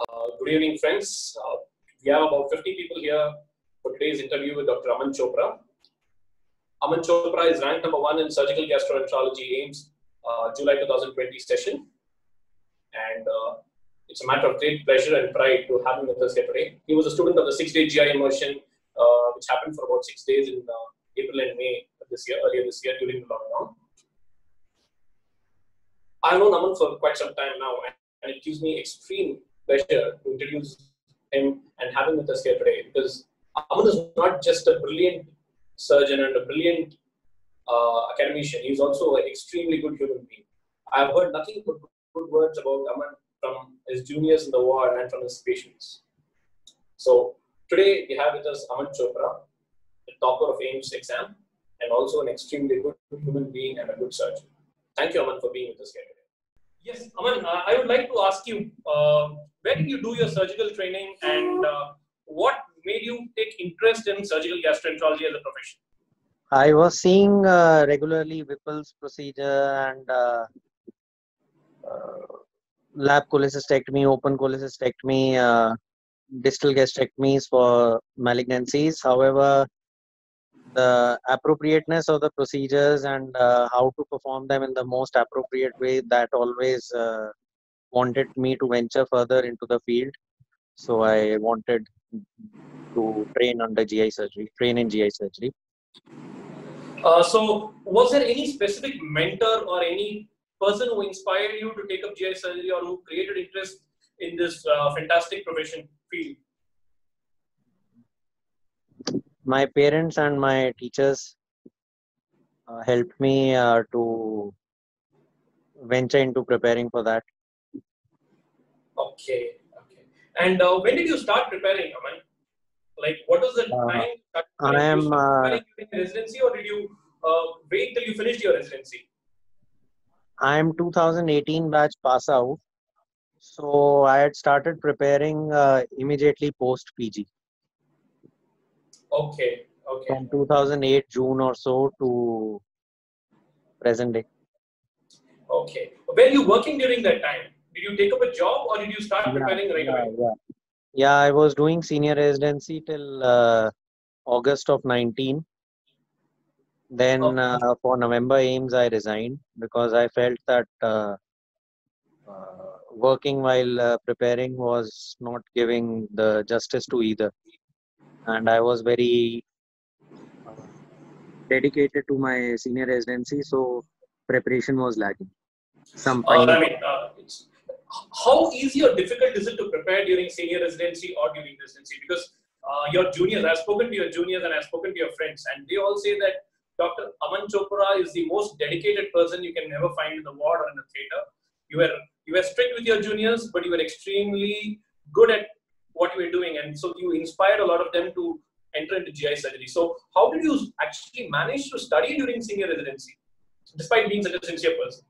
Good evening, friends. We have about 50 people here for today's interview with Dr. Aman Chopra. Aman Chopra is ranked #1 in surgical gastroenterology AIIMS July 2020 session. And it's a matter of great pleasure and pride to have him with us here today. He was a student of the 6-day GI immersion, which happened for about 6 days in April and May of this year, earlier this year during the lockdown. I've known Aman for quite some time now, and it gives me extreme pleasure to introduce him and have him with us here today, because Aman is not just a brilliant surgeon and a brilliant academician. He's also an extremely good human being. I've heard nothing but good words about Aman from his juniors in the ward and from his patients. So today we have with us Aman Chopra, the topper of AIIMS exam, and also an extremely good human being and a good surgeon. Thank you, Aman, for being with us here today. Yes, Aman, I would like to ask you, where did you do your surgical training, and what made you take interest in surgical gastroenterology as a profession? I was seeing regularly Whipple's procedure and lap cholecystectomy, open cholecystectomy, distal gastrectomies for malignancies. However, the appropriateness of the procedures and how to perform them in the most appropriate way, that always wanted me to venture further into the field. So I wanted to train in GI surgery. So was there any specific mentor or any person who inspired you to take up GI surgery, or who created interest in this fantastic profession field? My parents and my teachers helped me to venture into preparing for that. Okay. And when did you start preparing, Aman? Like, what was the time? I am preparing during residency, or did you wait till you finished your residency? I am 2018 batch pass out, so I had started preparing immediately post PG. Okay. From 2008 June or so to present day. Okay. Were you working during that time? Did you take up a job, or did you start preparing right away? Yeah, I was doing senior residency till August of 19. Then for November AIIMS, I resigned because I felt that working while preparing was not giving the justice to either. And I was very dedicated to my senior residency, so preparation was lacking. How easy or difficult is it to prepare during senior residency or during residency? Because your juniors, I've spoken to your juniors and I've spoken to your friends, and they all say that Dr. Aman Chopra is the most dedicated person you can never find in the ward or in the theatre. You were strict with your juniors, but you were extremely good at what you were doing, and so you inspired a lot of them to enter into GI surgery. So how did you actually manage to study during senior residency, despite being such a sincere person?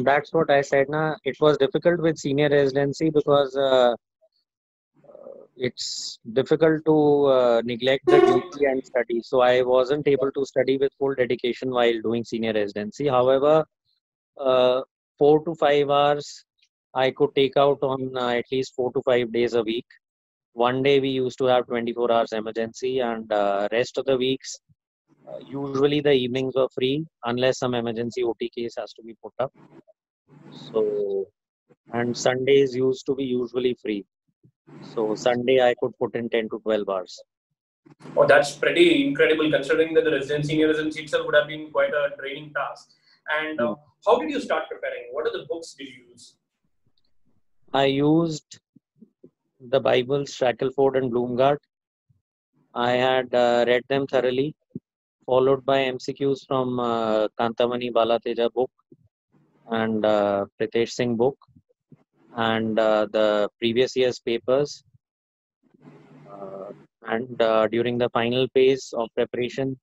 That's what I said. It was difficult with senior residency because it's difficult to neglect the duty and study. So I wasn't able to study with full dedication while doing senior residency. However, 4 to 5 hours I could take out on at least 4 to 5 days a week. One day we used to have 24 hours emergency, and rest of the weeks, usually the evenings were free unless some emergency OT case has to be put up. So, and Sundays used to be usually free. So Sunday I could put in 10 to 12 hours. Oh, that's pretty incredible, considering that the senior residency itself would have been quite a draining task. And how did you start preparing? What are the books did you use? I used the Bibles, Shackelford and Bloomgart. I had read them thoroughly, followed by MCQs from Kantamani Balateja book and Pritesh Singh book, and the previous year's papers. And during the final phase of preparation,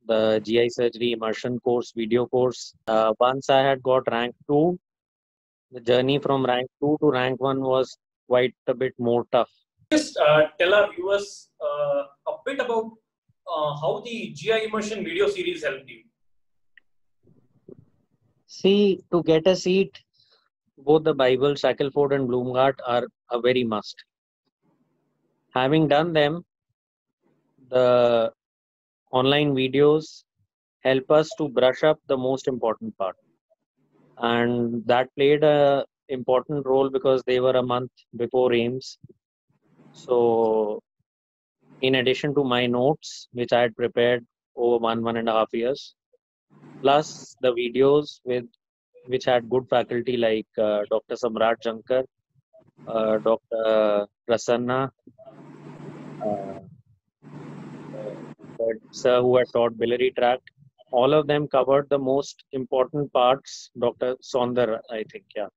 the GI surgery immersion course, video course, once I had got rank 2, the journey from rank 2 to rank 1 was quite a bit more tough. Just tell our viewers a bit about how the GI immersion video series helped you. See, to get a seat, both the Bible, Shackelford and Bloomgart are a very must. Having done them, the online videos help us to brush up the most important part. And that played a important role because they were a month before AIMS. So in addition to my notes, which I had prepared over 1.5 years, plus the videos which had good faculty like Dr. Samrat Jankar, Dr. Prasanna, uh, that sir who had taught biliary tract. All of them covered the most important parts. Dr. Sondar, I think, yeah.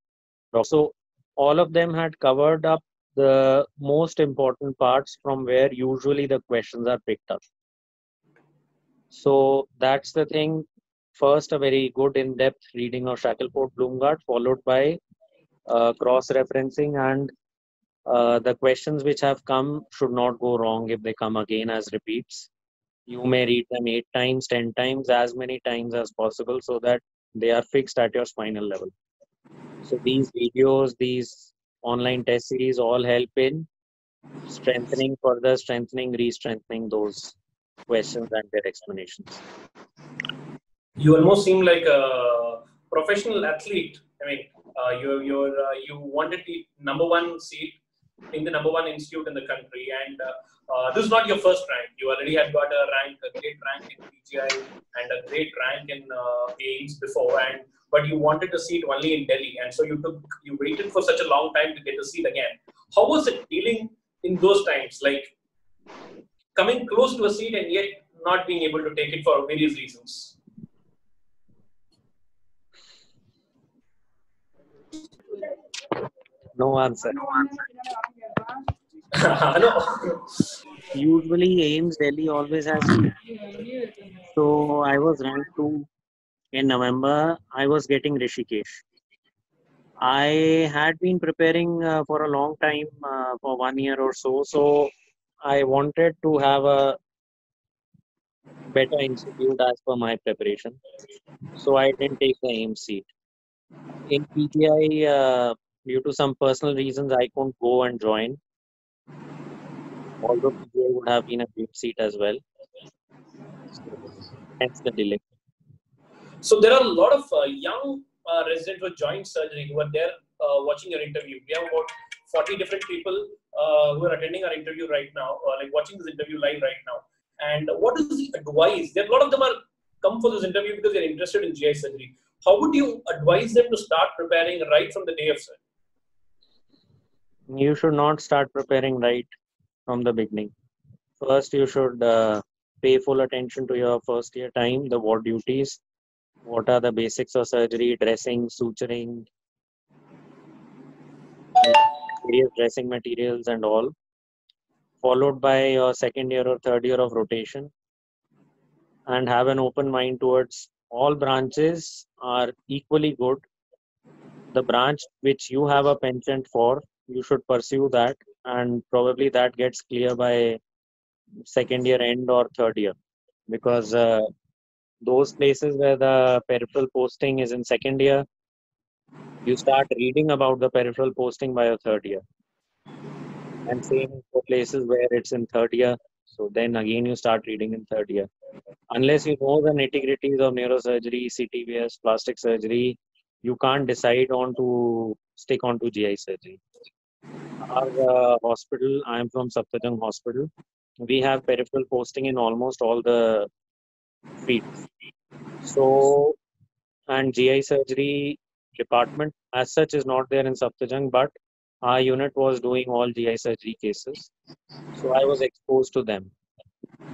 So all of them had covered up the most important parts from where usually the questions are picked up. So that's the thing. First, a very good in-depth reading of Shackelford Bloomgart, followed by cross-referencing, and the questions which have come should not go wrong if they come again as repeats. You may read them 8 times, 10 times, as many times as possible so that they are fixed at your spinal level. So these videos, these online test series all help in further strengthening, re-strengthening those questions and their explanations. You almost seem like a professional athlete. I mean, you wanted the #1 seat in the #1 institute in the country, and this is not your first rank. You already had got a great rank in PGI and a great rank in AIMS before, but you wanted a seat only in Delhi, and so you waited for such a long time to get a seat again. How was it feeling in those times, like coming close to a seat and yet not being able to take it for various reasons? No answer. No. Usually AIMS Delhi always has seats. So I was ranked 2 in November. I was getting Rishikesh. I had been preparing for a long time, for 1 year or so. So I wanted to have a better institute as per my preparation. So I didn't take the AIMS seat. In PGI, due to some personal reasons, I couldn't go and join. Although PGI would have been a great seat as well. So hence the delay. So there are a lot of young residents who joined surgery who are there watching your interview. We have about 40 different people who are attending our interview right now, like watching this interview live right now. And what is the advice? There, a lot of them are come for this interview because they're interested in GI surgery. How would you advise them to start preparing right from the day of surgery? You should not start preparing right from the beginning. First, you should pay full attention to your first year time, the ward duties, what are the basics of surgery, dressing, suturing, various dressing materials and all, followed by your second year or third year of rotation, and have an open mind towards all branches are equally good. The branch which you have a penchant for, you should pursue that, and probably that gets clear by second year end or third year, because those places where the peripheral posting is in second year, you start reading about the peripheral posting by your third year. And same for places where it's in third year. So then again you start reading in third year. Unless you know the nitty-gritties of neurosurgery, CTVS, plastic surgery, you can't decide on to stick on to GI surgery. Our hospital, I am from Safdarjung Hospital. We have peripheral posting in almost all the fields. So, and GI surgery department as such is not there in Safdarjung, but our unit was doing all GI surgery cases. So I was exposed to them.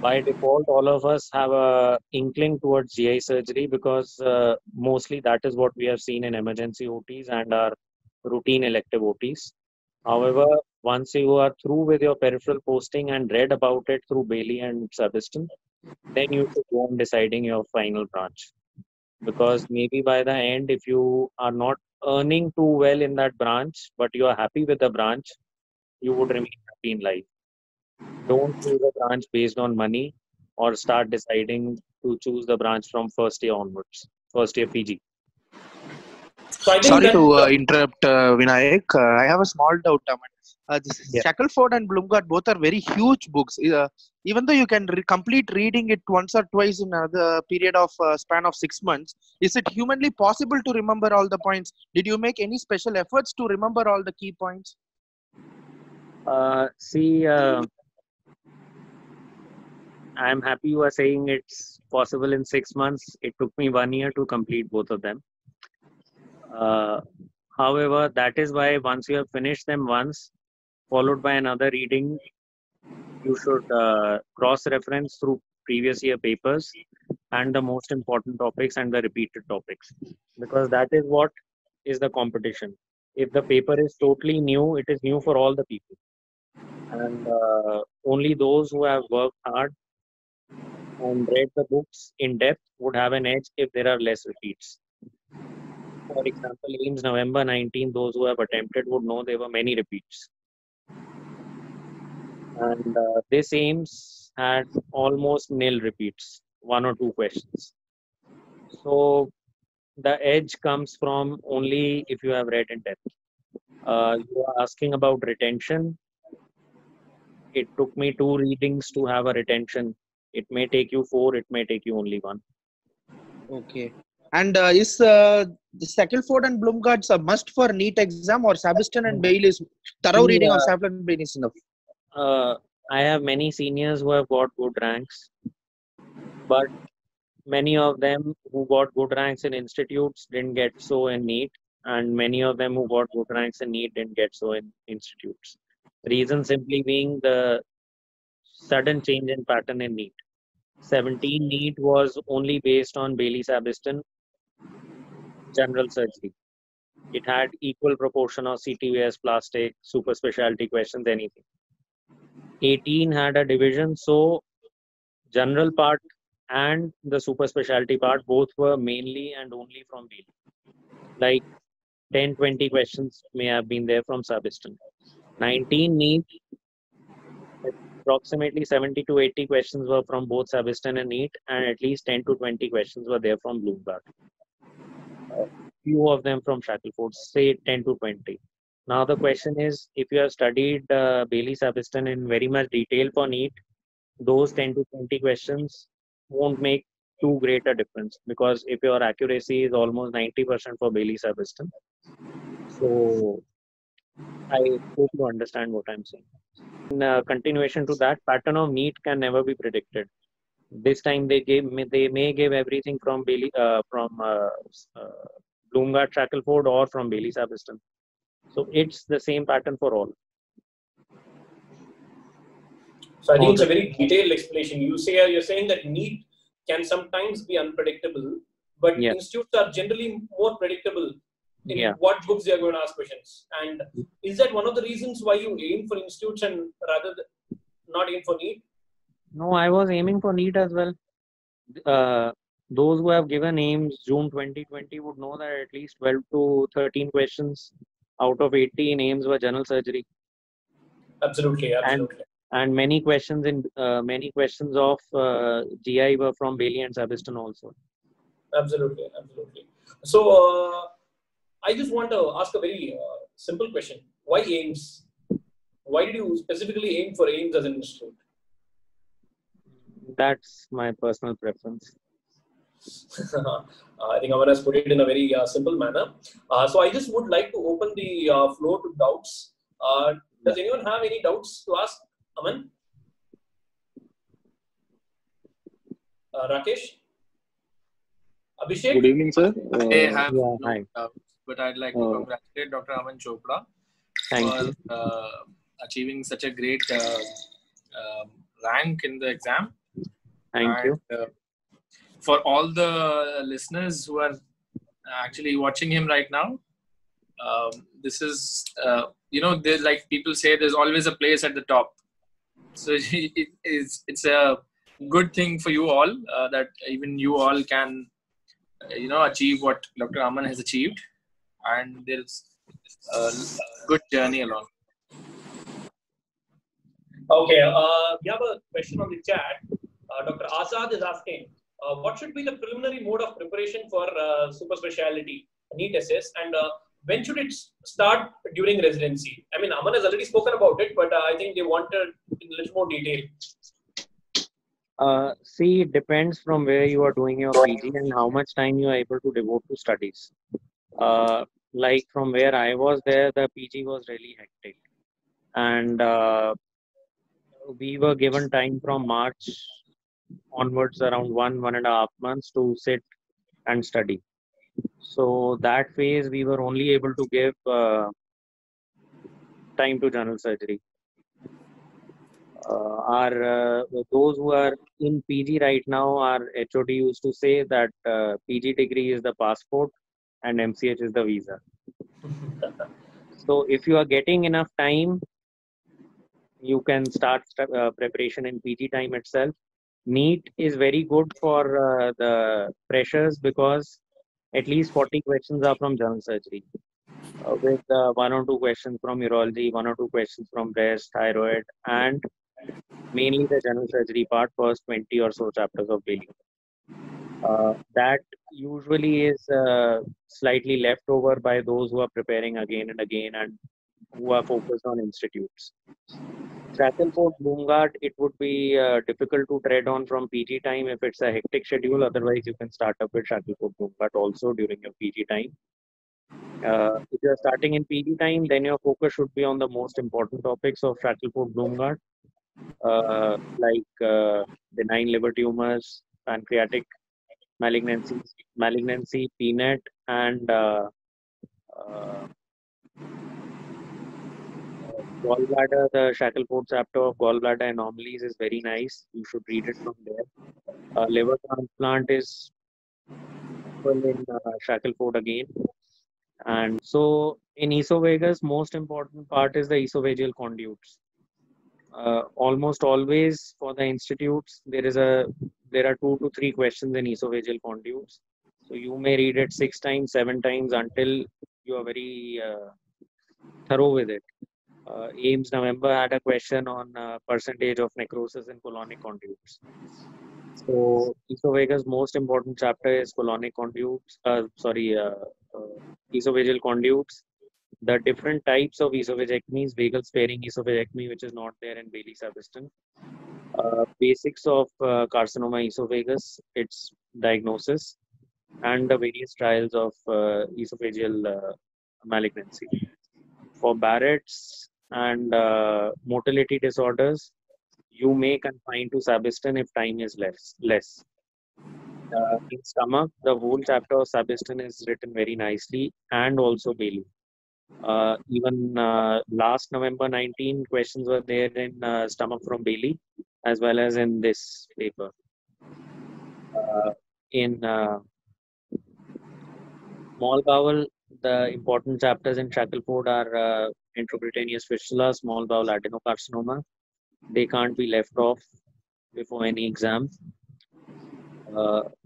By default, all of us have a inkling towards GI surgery because mostly that is what we have seen in emergency OTs and our routine elective OTs. However, once you are through with your peripheral posting and read about it through Bailey and Subiston, then you should go on deciding your final branch. Because maybe by the end, if you are not earning too well in that branch, but you are happy with the branch, you would remain happy in life. Don't choose a branch based on money or start deciding to choose the branch from first year onwards, first year PG. So I think Sorry that to interrupt, Vinayak. I have a small doubt, Aman. This Yeah. Shackelford and Blumgard both are very huge books. Even though you can complete reading it once or twice in a period of span of 6 months, is it humanly possible to remember all the points? Did you make any special efforts to remember all the key points? See, I'm happy you are saying it's possible in 6 months. It took me 1 year to complete both of them. However, that is why once you have finished them once, followed by another reading, you should cross-reference through previous year papers and the most important topics and the repeated topics, because that is what is the competition. If the paper is totally new, it is new for all the people. And only those who have worked hard and read the books in depth would have an edge if there are less repeats. For example, AIIMS November 19, those who have attempted would know there were many repeats. And this AIIMS had almost nil repeats, 1 or 2 questions. So the edge comes from only if you have read in depth. You are asking about retention. It took me 2 readings to have a retention. It may take you 4, it may take you only 1. Okay. And is the Shackelford and Blumgard's a must for NEET exam, or Sabiston and Bailey's thorough reading of Shackelford and Bailey is enough? I have many seniors who have got good ranks, but many of them who got good ranks in institutes didn't get so in NEET, and many of them who got good ranks in NEET didn't get so in institutes. Reason simply being the sudden change in pattern in NEET. 17 NEET was only based on Bailey Sabiston general surgery. It had equal proportion of CTVS, plastic, super specialty questions, anything. 18 had a division, so general part and the super specialty part both were mainly and only from Bailey. Like 10-20 questions may have been there from Sabiston. 19 NEET, approximately 70 to 80 questions were from both Sabiston and NEET, and at least 10 to 20 questions were there from Blumgard. Few of them from Shackelford, say 10 to 20. Now the question is, if you have studied Bailey Sabiston in very much detail for NEET, those 10 to 20 questions won't make too great a difference, because if your accuracy is almost 90% for Bailey Sabiston, so I hope you understand what I'm saying. In continuation to that, pattern of NEET can never be predicted. This time they may give everything from Bailey, Blumgard Shackelford or from Bailey Sabiston. So it's the same pattern for all. So I think it's a very detailed explanation. You're saying that NEET can sometimes be unpredictable, but institutes are generally more predictable in what books they are going to ask questions. And is that one of the reasons why you aim for institutes and rather than not aim for NEET? No, I was aiming for NEET as well. Those who have given AIIMS June 2020 would know that at least 12 to 13 questions out of 80 in AIIMS were general surgery. Absolutely. And many questions of GI were from Bailey and Sabiston also. Absolutely. So I just want to ask a very simple question. Why AIIMS? Why did you specifically aim for AIIMS as an institute? That's my personal preference. I think Aman has put it in a very simple manner. So I just would like to open the floor to doubts. Does anyone have any doubts to ask Aman? Rakesh? Abhishek? Good evening, sir. I have no hi. doubts, but I'd like to congratulate Dr. Aman Chopra for achieving such a great rank in the exam. Thank you. For all the listeners who are actually watching him right now, this is, there's like people say, there's always a place at the top. So it's a good thing for you all that even you all can, achieve what Dr. Aman has achieved, and there's a good journey along. Okay, we have a question on the chat. Dr. Azad is asking, what should be the preliminary mode of preparation for super speciality? NEET essays, and when should it start during residency? I mean, Aman has already spoken about it, but I think they wanted in a little more detail. See, it depends from where you are doing your PG and how much time you are able to devote to studies. Like from where I was there, the PG was really hectic. And we were given time from March onwards, around 1.5 months to sit and study. So that phase, we were only able to give time to general surgery. Those who are in PG right now, our HOD used to say that PG degree is the passport and MCH is the visa. So if you are getting enough time, you can start preparation in PG time itself. NEET is very good for the freshers because at least 40 questions are from general surgery, with 1 or 2 questions from urology, 1 or 2 questions from breast, thyroid, and mainly the general surgery part, first 20 or so chapters of Bailey. That usually is slightly left over by those who are preparing again and again and who are focused on institutes. Shackelford, Bloomgard, it would be difficult to tread on from PG time if it's a hectic schedule. Otherwise, you can start up with Shackelford, Bloomgard also during your PG time. If you're starting in PG time, then your focus should be on the most important topics of Shackelford, Bloomgard, like benign liver tumors, pancreatic malignancy, PNET, and gallbladder. The Shackelford chapter of gallbladder anomalies is very nice. You should read it from there. Liver transplant is in Shackelford again. And so in esophagus, most important part is the esophageal conduits. Almost always for the institutes, there are 2 to 3 questions in esophageal conduits. So you may read it 6 times, 7 times until you are very thorough with it. AIMS November had a question on percentage of necrosis in colonic conduits. So esophagus most important chapter is colonic conduits. Esophageal conduits. The different types of esophageectomies, vagal sparing esophagectomy, which is not there in Bailey-Sabiston. Basics of carcinoma esophagus, its diagnosis, and the various trials of esophageal malignancy. For Barrett's and motility disorders, you may confine to Sabiston if time is less. In stomach, the whole chapter of Sabiston is written very nicely, and also Bailey. Even last November 19 questions were there in stomach from Bailey, as well as in this paper. In small bowel, the important chapters in Shackelford are intracutaneous fistula, small bowel adenocarcinoma. They can't be left off before any exam.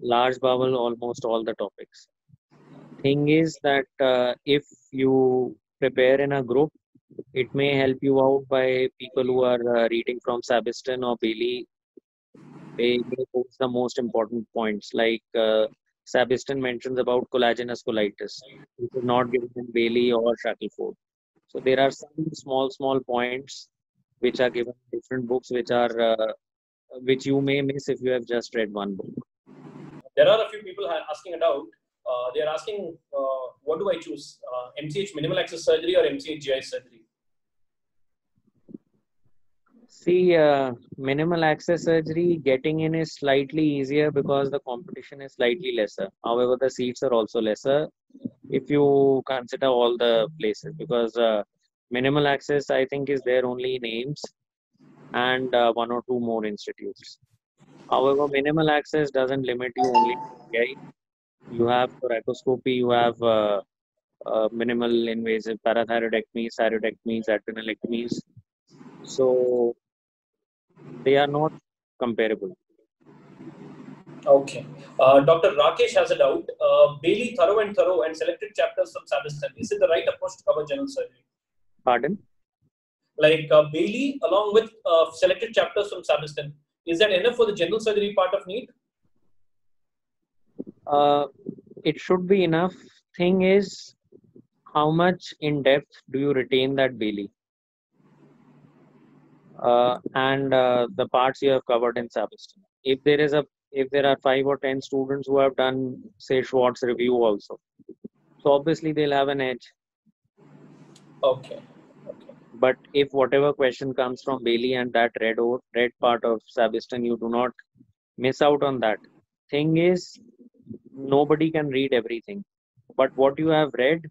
Large bowel, almost all the topics. Thing is that if you prepare in a group, it may help you out by people who are reading from Sabiston or Bailey. They may post the most important points, like Sabiston mentions about collagenous colitis, which is not given in Bailey or Shackelford. So there are some small points which are given in different books, which you may miss if you have just read one book. There are a few people asking it out. They are asking, what do I choose? MCH minimal access surgery or MCH GI surgery? See, minimal access surgery, getting in is slightly easier because the competition is slightly lesser. However, the seats are also lesser if you consider all the places, because minimal access, I think, is there only in AIMS and 1 or 2 more institutes. However, minimal access doesn't limit you only to GI. You have thoracoscopy, you have minimal invasive parathyroidectomies, thyroidectomies, adrenalectomies. So they are not comparable. Okay. Dr. Rakesh has a doubt. Bailey, thorough and selected chapters from Sabiston. Is it the right approach to cover general surgery? Pardon? Like Bailey along with selected chapters from Sabiston. Is that enough for the general surgery part of NEET? It should be enough thing is, how much in depth do you retain that Bailey? And the parts you have covered in Sabiston. If there are 5 or 10 students who have done, say, Schwartz review also, so obviously they'll have an edge. Okay. But if whatever question comes from Bailey and that red part of Sabiston, you do not miss out on that. Thing is, nobody can read everything. But what you have read,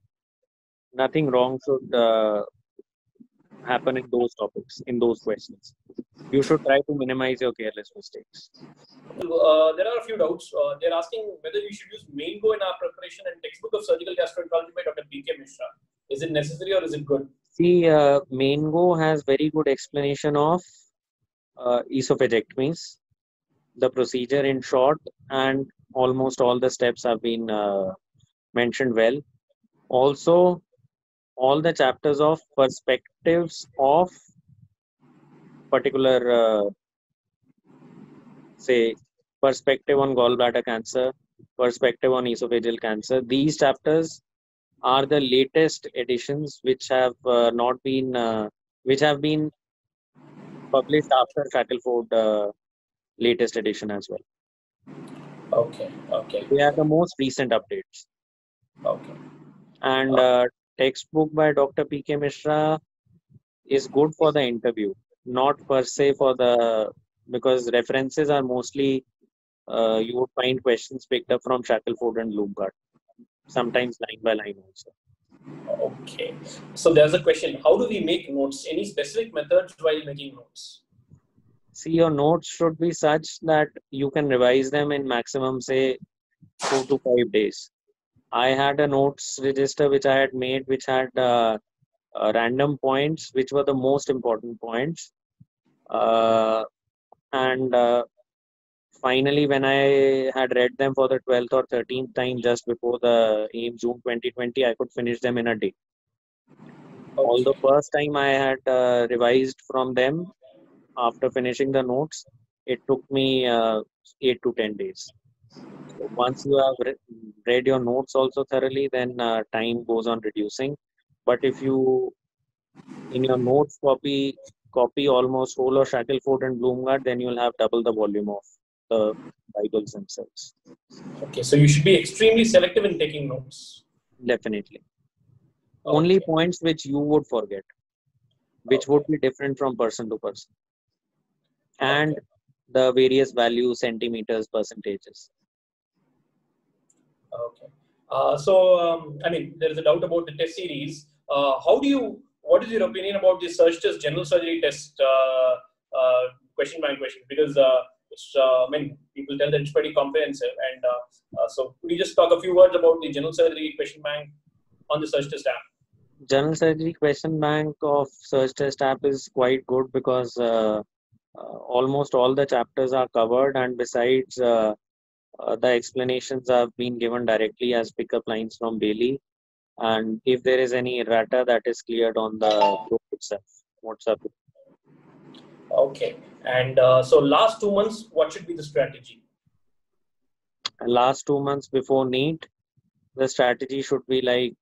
nothing wrong should happen in those topics, in those questions. You should try to minimize your careless mistakes. There are a few doubts. They're asking whether we should use Maingo in our preparation and textbook of surgical gastroenterology by Dr. P.K. Mishra. Is it necessary or is it good? See, Maingo has very good explanation of esophagectomies, the procedure in short, and almost all the steps have been mentioned well. Also, all the chapters of perspectives of particular, say, perspective on gallbladder cancer, perspective on esophageal cancer. These chapters are the latest editions which have which have been published after Shackelford latest edition as well. Okay. They are the most recent updates. Okay. And textbook by Dr. P.K. Mishra is good for the interview, not per se for the, because references are mostly, you would find questions picked up from Shackelford and Bloomgard, sometimes line by line also. Okay. So there's a question. How do we make notes? Any specific methods while making notes? See, your notes should be such that you can revise them in maximum, say, 4 to 5 days. I had a notes register which I had made, which had random points, which were the most important points. And finally, when I had read them for the 12th or 13th time just before the AIIMS June 2020, I could finish them in a day. Okay. Although first time I had revised from them after finishing the notes, it took me 8 to 10 days. So once you have read your notes also thoroughly, then time goes on reducing. But if you, in your notes, copy almost whole of Shackelford and Bloomgard, then you'll have double the volume of the Bibles themselves. Okay, so you should be extremely selective in taking notes. Definitely. Only points which you would forget, which would be different from person to person. And the various values, centimeters, percentages. Okay. I mean, there is a doubt about the test series. What is your opinion about the Surg Test general surgery test question by question? Because I mean, people tell that it's pretty comprehensive. And so could you just talk a few words about the general surgery question bank on the Surg Test app? General surgery question bank of Surg Test app is quite good because almost all the chapters are covered, and besides the explanations have been given directly as pickup lines from Bailey. And if there is any errata, that is cleared on the group itself, WhatsApp. Okay. And so last 2 months, what should be the strategy? Last 2 months before NEET, the strategy should be like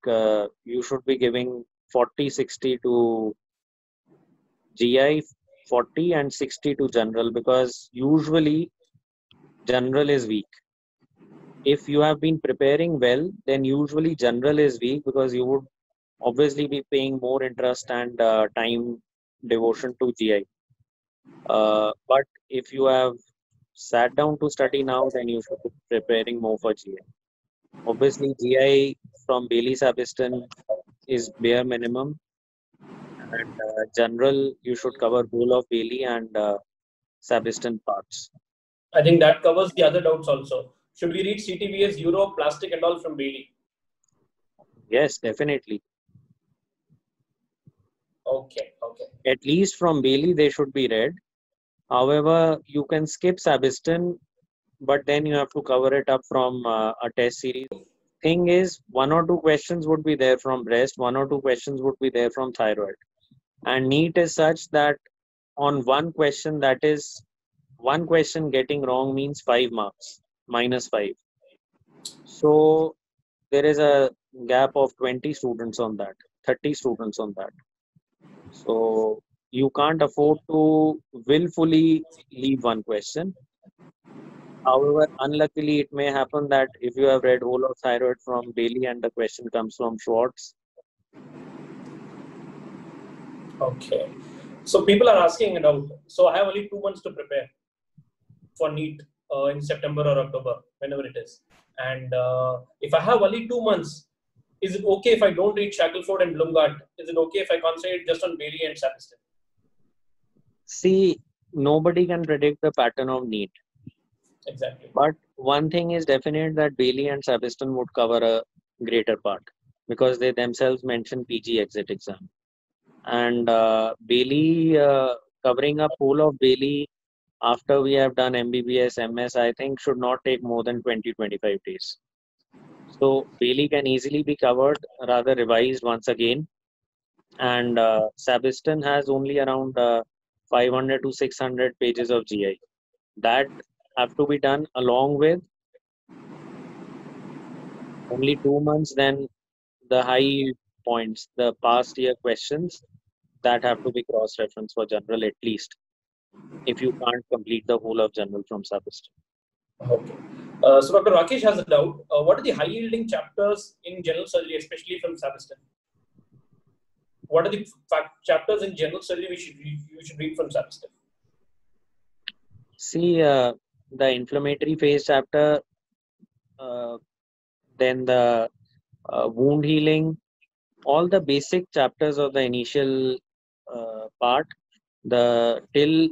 you should be giving 40-60 to GI, 40 and 60 to general, because usually general is weak. If you have been preparing well, then usually general is weak because you would obviously be paying more interest and time devotion to GI. But if you have sat down to study now, then you should be preparing more for GI. Obviously, GI from Bailey Sabiston is bare minimum, and general you should cover whole of Bailey and Sabiston parts. I think that covers the other doubts also. Should we read CTBS, Euro, plastic and all from Bailey? Yes, definitely. Okay. At least from Bailey they should be read. However, you can skip Sabiston, but then you have to cover it up from a test series. Thing is, 1 or 2 questions would be there from breast, 1 or 2 questions would be there from thyroid. And NEET is such that on one question, that is, one question getting wrong means 5 marks, -5. So there is a gap of 20 students on that, 30 students on that. So you can't afford to willfully leave one question. However, unluckily, it may happen that if you have read whole of thyroid from Bailey and the question comes from Schwartz. Okay. So people are asking it out. So I have only 2 months to prepare for NEET in September or October, whenever it is. And if I have only 2 months, is it okay if I don't read Shackelford and Blumgart? Is it okay if I concentrate just on Bailey and Sapiston? See, nobody can predict the pattern of NEET. Exactly. But one thing is definite that Bailey and Sapiston would cover a greater part because they themselves mention PG exit exam. And Bailey, covering up whole of Bailey after we have done MBBS, MS, I think should not take more than 20-25 days. So Bailey can easily be covered, rather revised once again. And Sapiston has only around 500 to 600 pages of GI. That have to be done along with only 2 months, then the high points, the past year questions that have to be cross-referenced for general at least, if you can't complete the whole of general from Sapiston. Okay. So Dr. Rakesh has a doubt. What are the high-yielding chapters in general surgery, especially from Sapiston? What are the chapters in general surgery you should read from Sapiston? See, the inflammatory phase chapter, then the wound healing, all the basic chapters of the initial part, the till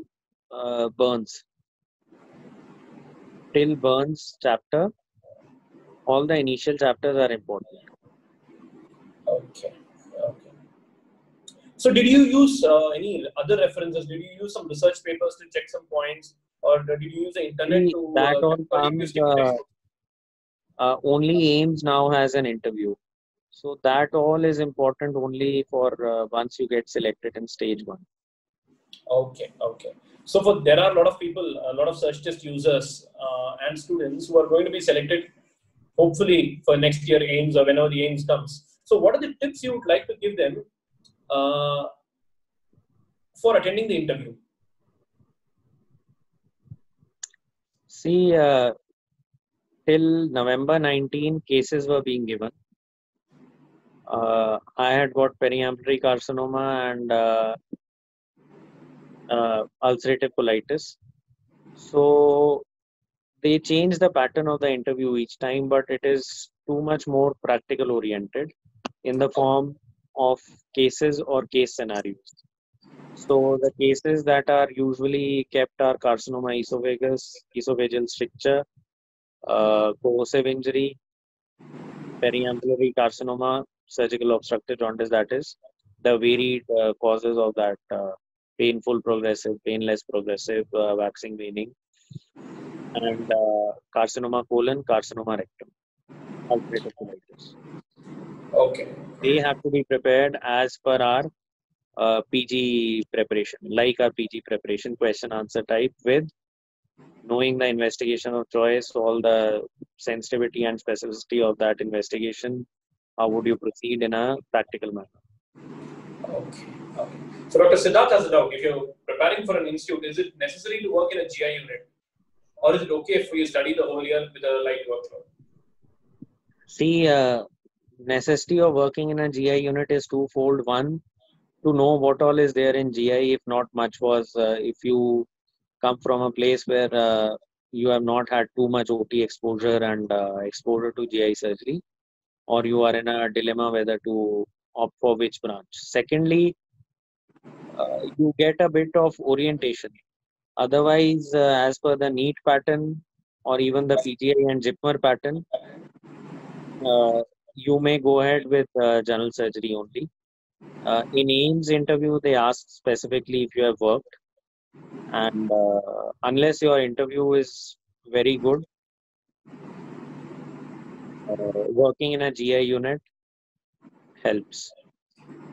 burns chapter, all the initial chapters are important. Okay. Okay. So did you use any other references? Did you use some research papers to check some points, or did you use the internet to? That all comes. Only AIIMS now has an interview, so that all is important only for once you get selected in stage 1. Okay. Okay. So there are a lot of people, a lot of search test users and students who are going to be selected, hopefully for next year AIIMS or whenever the AIIMS comes. So what are the tips you would like to give them for attending the interview? See, till November 19, cases were being given. I had got periampullary carcinoma and ulcerative colitis. So they changed the pattern of the interview each time, but it is too much more practical oriented in the form of cases or case scenarios. So the cases that are usually kept are carcinoma esophagus, esophageal stricture, corrosive injury, periampullary carcinoma, surgical obstructive jaundice, that is, the varied causes of that painful progressive, painless progressive, waxing waning, and carcinoma colon, carcinoma rectum, ulcerative colitis. Okay. They have to be prepared as per our PG preparation, like our PG preparation question answer type, with knowing the investigation of choice, all the sensitivity and specificity of that investigation. How would you proceed in a practical manner? Okay. Okay. So Dr. Siddharth has a doubt. If you're preparing for an institute, is it necessary to work in a GI unit? Or is it okay if you study the whole year with a light workload? See, necessity of working in a GI unit is twofold. One, to know what all is there in GI, if not much was, if you come from a place where you have not had too much OT exposure and exposure to GI surgery, or you are in a dilemma whether to opt for which branch. Secondly, you get a bit of orientation. Otherwise, as per the NEET pattern or even the PGI and JIPMER pattern, you may go ahead with general surgery only. In AIIMS interview, they ask specifically if you have worked, and unless your interview is very good, working in a GI unit helps.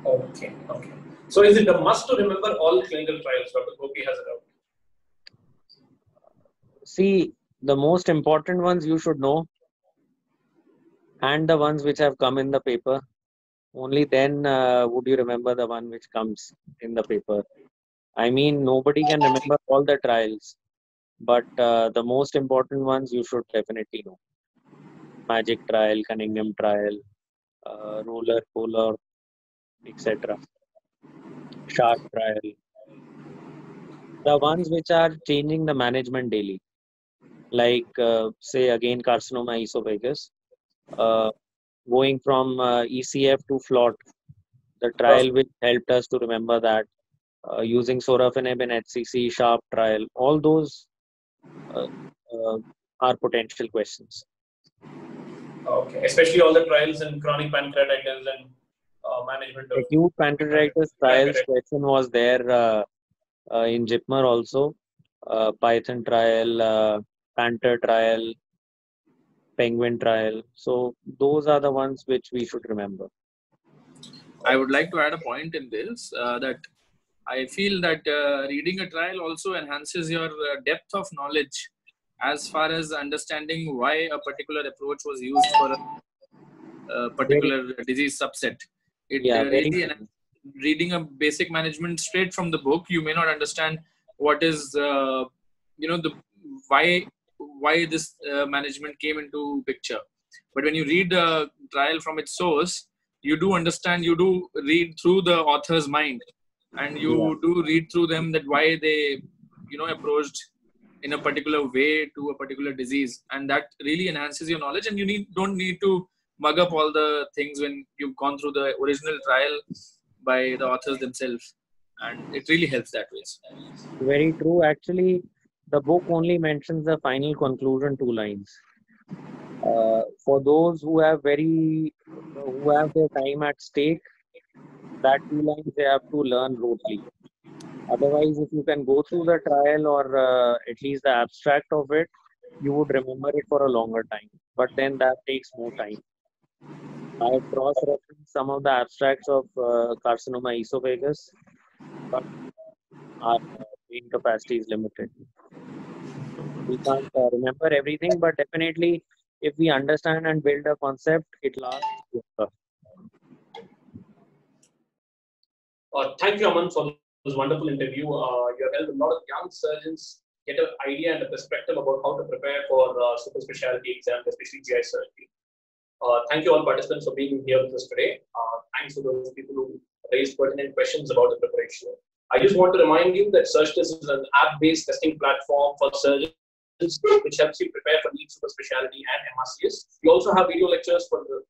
Okay. Okay. So is it a must to remember all clinical trials? Dr. Gopi has a doubt. See, the most important ones you should know, and the ones which have come in the paper. Only then would you remember the one which comes in the paper. I mean, nobody can remember all the trials, but the most important ones you should definitely know. Magic trial, Cunningham trial, roller, polar, etc. Shark trial. The ones which are changing the management daily, like say again carcinoma esophagus, uh, going from ECF to FLOT, the trial which helped us to remember that, using sorafenib in HCC, SHARP trial, all those uh, uh, are potential questions. Okay, especially all the trials in chronic pancreatitis and management of Acute pancreatitis trials question was there in JIPMER also. Python trial, Panther trial, Penguin trial. So those are the ones which we should remember. I would like to add a point in this that I feel that reading a trial also enhances your depth of knowledge as far as understanding why a particular approach was used for a particular disease subset. It really reading a basic management straight from the book, you may not understand what is the why this management came into picture. But when you read the trial from its source, you do understand, you do read through the author's mind, and you do read through them that why they approached in a particular way to a particular disease, and that really enhances your knowledge, and you don't need to mug up all the things when you've gone through the original trial by the authors themselves, and it really helps that way. Very true. Actually, the book only mentions the final conclusion 2 lines. For those who have their time at stake, that 2 lines they have to learn rotely. Otherwise, if you can go through the trial or at least the abstract of it, you would remember it for a longer time. But then that takes more time. I have cross-referenced some of the abstracts of carcinoma esophagus, but our brain capacity is limited. We can't remember everything, but definitely if we understand and build a concept, it lasts longer. Thank you, Aman, for this wonderful interview. You have helped a lot of young surgeons get an idea and a perspective about how to prepare for super specialty exams, especially GI surgery. Thank you all participants for being here with us today. Thanks to those people who raised pertinent questions about the preparation. I just want to remind you that SurgTest is an app-based testing platform for surgeons which helps you prepare for NEET super specialty and MRCS. We also have video lectures for the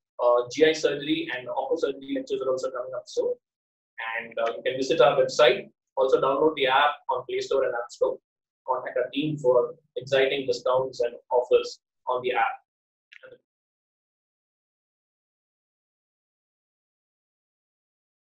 GI surgery and onco surgery lectures are also coming up soon. And you can visit our website. Also download the app on Play Store and App Store. Contact our team for exciting discounts and offers on the app.